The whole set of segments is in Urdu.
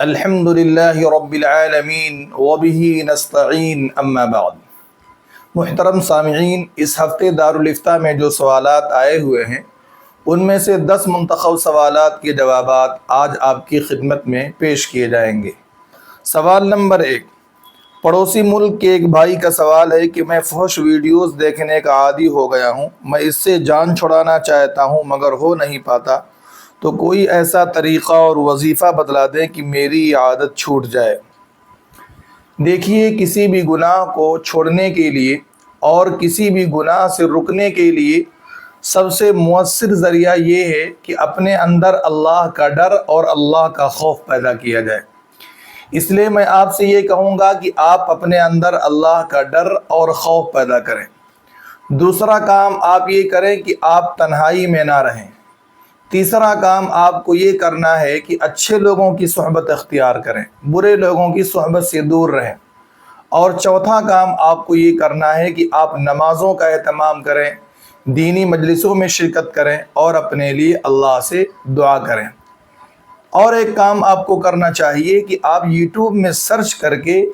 الحمد للہ رب العالمین وبہ نستعین اما بعد۔ محترم سامعین، اس ہفتے دارالفتاء میں جو سوالات آئے ہوئے ہیں ان میں سے 10 منتخب سوالات کے جوابات آج آپ کی خدمت میں پیش کیے جائیں گے۔ سوال نمبر 1، پڑوسی ملک کے ایک بھائی کا سوال ہے کہ میں فحش ویڈیوز دیکھنے کا عادی ہو گیا ہوں، میں اس سے جان چھڑانا چاہتا ہوں مگر ہو نہیں پاتا، تو کوئی ایسا طریقہ اور وظیفہ بتلا دیں کہ میری یہ عادت چھوٹ جائے۔ دیکھیے، کسی بھی گناہ کو چھوڑنے کے لیے اور کسی بھی گناہ سے رکنے کے لیے سب سے مؤثر ذریعہ یہ ہے کہ اپنے اندر اللہ کا ڈر اور اللہ کا خوف پیدا کیا جائے۔ اس لیے میں آپ سے یہ کہوں گا کہ آپ اپنے اندر اللہ کا ڈر اور خوف پیدا کریں۔ دوسرا کام آپ یہ کریں کہ آپ تنہائی میں نہ رہیں۔ تیسرا کام آپ کو یہ کرنا ہے کہ اچھے لوگوں کی صحبت اختیار کریں، برے لوگوں کی صحبت سے دور رہیں۔ اور چوتھا کام آپ کو یہ کرنا ہے کہ آپ نمازوں کا اہتمام کریں، دینی مجلسوں میں شرکت کریں اور اپنے لیے اللہ سے دعا کریں۔ اور ایک کام آپ کو کرنا چاہیے کہ آپ یوٹیوب میں سرچ کر کے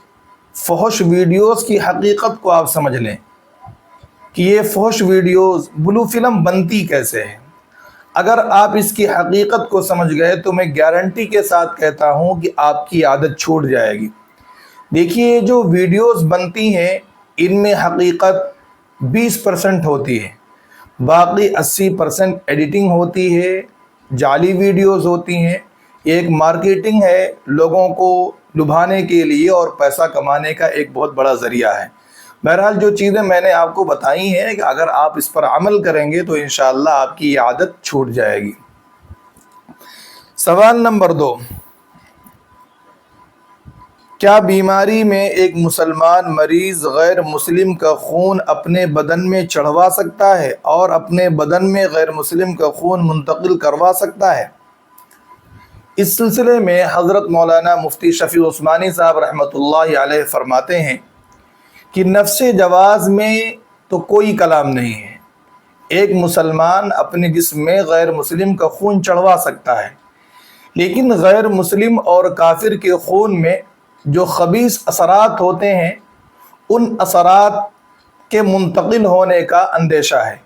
فحش ویڈیوز کی حقیقت کو آپ سمجھ لیں کہ یہ فحش ویڈیوز بلو فلم بنتی کیسے ہے۔ اگر آپ اس کی حقیقت کو سمجھ گئے تو میں گارنٹی کے ساتھ کہتا ہوں کہ آپ کی عادت چھوٹ جائے گی۔ دیکھیے، جو ویڈیوز بنتی ہیں ان میں حقیقت 20% ہوتی ہے، باقی 80% ایڈیٹنگ ہوتی ہے، جعلی ویڈیوز ہوتی ہیں۔ یہ ایک مارکیٹنگ ہے، لوگوں کو لبھانے کے لیے اور پیسہ کمانے کا ایک بہت بڑا ذریعہ ہے۔ بہرحال جو چیزیں میں نے آپ کو بتائی ہیں کہ اگر آپ اس پر عمل کریں گے تو انشاءاللہ آپ کی یہ عادت چھوٹ جائے گی۔ سوال نمبر 2، کیا بیماری میں ایک مسلمان مریض غیر مسلم کا خون اپنے بدن میں چڑھوا سکتا ہے اور اپنے بدن میں غیر مسلم کا خون منتقل کروا سکتا ہے؟ اس سلسلے میں حضرت مولانا مفتی شفیع عثمانی صاحب رحمۃ اللہ علیہ فرماتے ہیں کہ نفس جواز میں تو کوئی کلام نہیں ہے۔ ایک مسلمان اپنے جسم میں غیر مسلم کا خون چڑھوا سکتا ہے، لیکن غیر مسلم اور کافر کے خون میں جو خبیث اثرات ہوتے ہیں ان اثرات کے منتقل ہونے کا اندیشہ ہے۔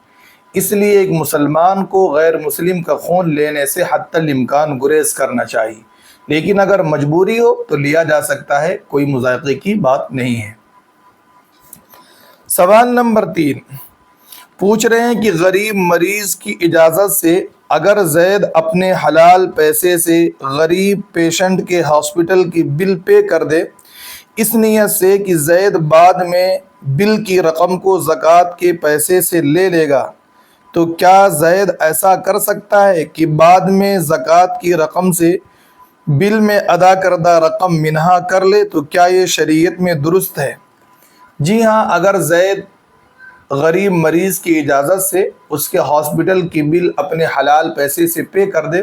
اس لیے ایک مسلمان کو غیر مسلم کا خون لینے سے حتی الامکان گریز کرنا چاہیے، لیکن اگر مجبوری ہو تو لیا جا سکتا ہے، کوئی مضائقے کی بات نہیں ہے۔ سوال نمبر 3، پوچھ رہے ہیں کہ غریب مریض کی اجازت سے اگر زید اپنے حلال پیسے سے غریب پیشنٹ کے ہاسپٹل کی بل پے کر دے، اس نیت سے کہ زید بعد میں بل کی رقم کو زکوٰۃ کے پیسے سے لے لے گا، تو کیا زید ایسا کر سکتا ہے کہ بعد میں زکوٰۃ کی رقم سے بل میں ادا کردہ رقم منہا کر لے؟ تو کیا یہ شریعت میں درست ہے؟ جی ہاں، اگر زید غریب مریض کی اجازت سے اس کے ہاسپٹل کی بل اپنے حلال پیسے سے پے کر دے،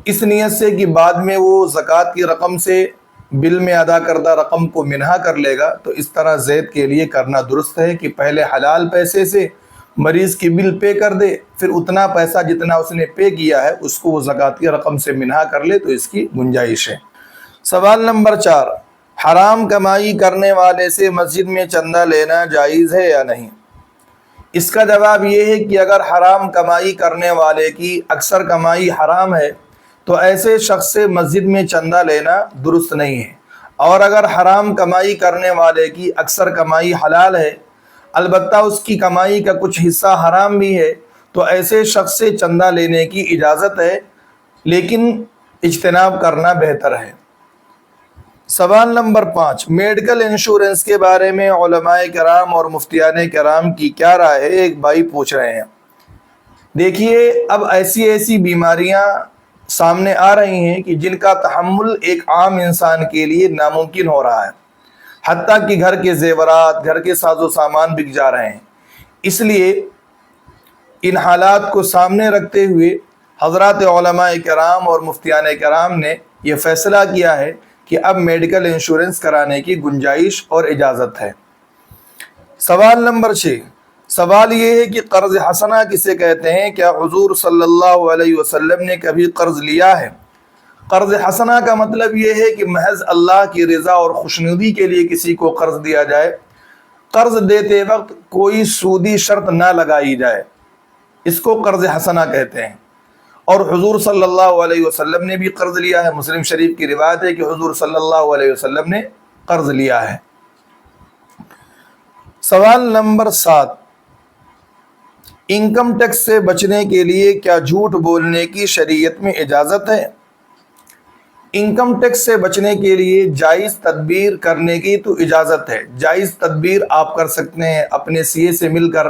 اس نیت سے کہ بعد میں وہ زکوٰۃ کی رقم سے بل میں ادا کردہ رقم کو منہا کر لے گا، تو اس طرح زید کے لیے کرنا درست ہے کہ پہلے حلال پیسے سے مریض کی بل پے کر دے، پھر اتنا پیسہ جتنا اس نے پے کیا ہے اس کو وہ زکوٰۃ کی رقم سے منہا کر لے، تو اس کی گنجائش ہے۔ سوال نمبر 4، حرام کمائی کرنے والے سے مسجد میں چندہ لینا جائز ہے یا نہیں؟ اس کا جواب یہ ہے کہ اگر حرام کمائی کرنے والے کی اکثر کمائی حرام ہے تو ایسے شخص سے مسجد میں چندہ لینا درست نہیں ہے، اور اگر حرام کمائی کرنے والے کی اکثر کمائی حلال ہے البتہ اس کی کمائی کا کچھ حصہ حرام بھی ہے تو ایسے شخص سے چندہ لینے کی اجازت ہے، لیکن اجتناب کرنا بہتر ہے۔ سوال نمبر 5، میڈیکل انشورنس کے بارے میں علماء کرام اور مفتیان کرام کی کیا رائے ہے؟ ایک بھائی پوچھ رہے ہیں۔ دیکھیے، اب ایسی بیماریاں سامنے آ رہی ہیں کہ جن کا تحمل ایک عام انسان کے لیے ناممکن ہو رہا ہے، حتیٰ کہ گھر کے زیورات، گھر کے ساز و سامان بک جا رہے ہیں۔ اس لیے ان حالات کو سامنے رکھتے ہوئے حضرات علماء کرام اور مفتیان کرام نے یہ فیصلہ کیا ہے کہ اب میڈیکل انشورنس کرانے کی گنجائش اور اجازت ہے۔ سوال نمبر 6، سوال یہ ہے کہ قرض حسنہ کسے کہتے ہیں؟ کیا حضور صلی اللہ علیہ وسلم نے کبھی قرض لیا ہے؟ قرض حسنہ کا مطلب یہ ہے کہ محض اللہ کی رضا اور خوشنودی کے لیے کسی کو قرض دیا جائے، قرض دیتے وقت کوئی سودی شرط نہ لگائی جائے، اس کو قرض حسنہ کہتے ہیں۔ اور حضور صلی اللہ علیہ وسلم نے بھی قرض لیا ہے، مسلم شریف کی روایت ہے کہ حضور صلی اللہ علیہ وسلم نے قرض لیا ہے۔ سوال نمبر 7، انکم ٹیکس سے بچنے کے لیے کیا جھوٹ بولنے کی شریعت میں اجازت ہے؟ انکم ٹیکس سے بچنے کے لیے جائز تدبیر کرنے کی تو اجازت ہے، جائز تدبیر آپ کر سکتے ہیں، اپنے سی اے سے مل کر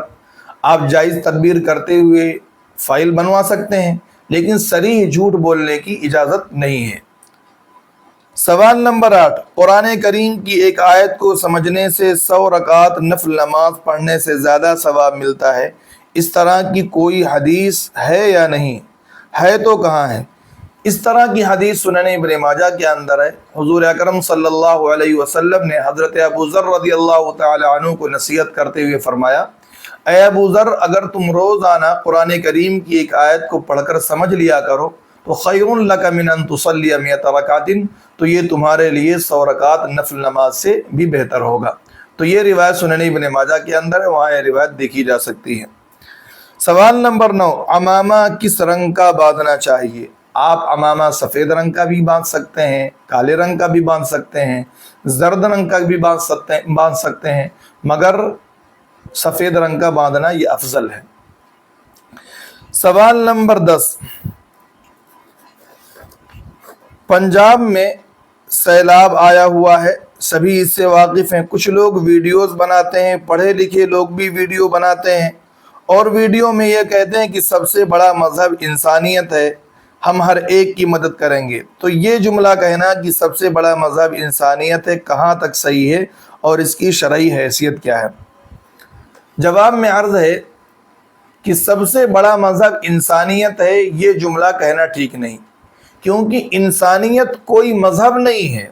آپ جائز تدبیر کرتے ہوئے فائل بنوا سکتے ہیں، لیکن صریح جھوٹ بولنے کی اجازت نہیں ہے۔ سوال نمبر 8، قرآن کریم کی ایک آیت کو سمجھنے سے 100 رکعت نفل نماز پڑھنے سے زیادہ ثواب ملتا ہے، اس طرح کی کوئی حدیث ہے یا نہیں؟ ہے تو کہاں ہے؟ اس طرح کی حدیث سنن ابن ماجہ کے اندر ہے۔ حضور اکرم صلی اللہ علیہ وسلم نے حضرت ابو ذر رضی اللہ تعالی عنہ کو نصیحت کرتے ہوئے فرمایا، اے ابو ذر، اگر تم روزانہ قرآن کریم کی ایک آیت کو پڑھ کر سمجھ لیا کرو تو خیر لک من ان تصلی 100 رکعت، تو یہ تمہارے لیے 100 رکعت نفل نماز سے بھی بہتر ہوگا۔ تو یہ روایت سنن ابن ماجہ کے اندر ہے، وہاں یہ روایت دیکھی جا سکتی ہے۔ سوال نمبر 9، عمامہ کس رنگ کا باندھنا چاہیے؟ آپ عمامہ سفید رنگ کا بھی باندھ سکتے ہیں، کالے رنگ کا بھی باندھ سکتے ہیں، زرد رنگ کا بھی باندھ سکتے ہیں، مگر سفید رنگ کا باندھنا یہ افضل ہے۔ سوال نمبر 10، پنجاب میں سیلاب آیا ہوا ہے، سبھی اس سے واقف ہیں، کچھ لوگ ویڈیوز بناتے ہیں، پڑھے لکھے لوگ بھی ویڈیو بناتے ہیں اور ویڈیو میں یہ کہتے ہیں کہ سب سے بڑا مذہب انسانیت ہے، ہم ہر ایک کی مدد کریں گے۔ تو یہ جملہ کہنا کہ سب سے بڑا مذہب انسانیت ہے کہاں تک صحیح ہے اور اس کی شرعی حیثیت کیا ہے؟ جواب میں عرض ہے کہ سب سے بڑا مذہب انسانیت ہے، یہ جملہ کہنا ٹھیک نہیں، کیونکہ انسانیت کوئی مذہب نہیں ہے،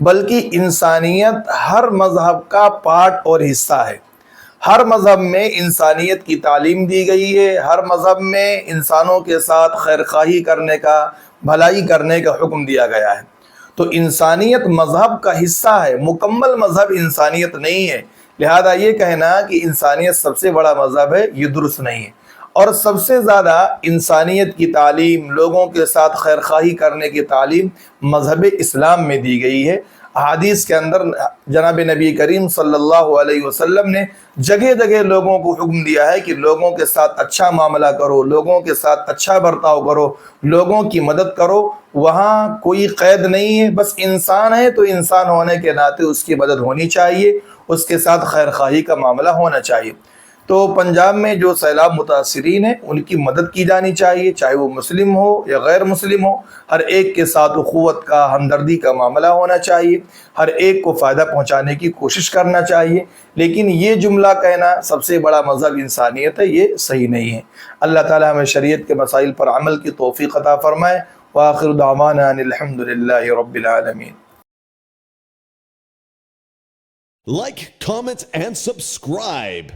بلکہ انسانیت ہر مذہب کا پارٹ اور حصہ ہے۔ ہر مذہب میں انسانیت کی تعلیم دی گئی ہے، ہر مذہب میں انسانوں کے ساتھ خیر خواہی کرنے کا، بھلائی کرنے کا حکم دیا گیا ہے۔ تو انسانیت مذہب کا حصہ ہے، مکمل مذہب انسانیت نہیں ہے، لہذا یہ کہنا کہ انسانیت سب سے بڑا مذہب ہے یہ درست نہیں ہے۔ اور سب سے زیادہ انسانیت کی تعلیم، لوگوں کے ساتھ خیر خواہی کرنے کی تعلیم مذہب اسلام میں دی گئی ہے۔ احادیث کے اندر جناب نبی کریم صلی اللہ علیہ وسلم نے جگہ جگہ لوگوں کو حکم دیا ہے کہ لوگوں کے ساتھ اچھا معاملہ کرو، لوگوں کے ساتھ اچھا برتاؤ کرو، لوگوں کی مدد کرو۔ وہاں کوئی قید نہیں ہے، بس انسان ہے تو انسان ہونے کے ناطے اس کی مدد ہونی چاہیے، اس کے ساتھ خیر خواہی کا معاملہ ہونا چاہیے۔ تو پنجاب میں جو سیلاب متاثرین ہیں ان کی مدد کی جانی چاہیے، چاہے وہ مسلم ہو یا غیر مسلم ہو، ہر ایک کے ساتھ اخوت کا، ہمدردی کا معاملہ ہونا چاہیے، ہر ایک کو فائدہ پہنچانے کی کوشش کرنا چاہیے۔ لیکن یہ جملہ کہنا سب سے بڑا مذہب انسانیت ہے، یہ صحیح نہیں ہے۔ اللہ تعالی ہمیں شریعت کے مسائل پر عمل کی توفیق عطا فرمائے۔ وآخر دعوانا ان الحمد للہ رب العالمین۔ Like, comment, and subscribe.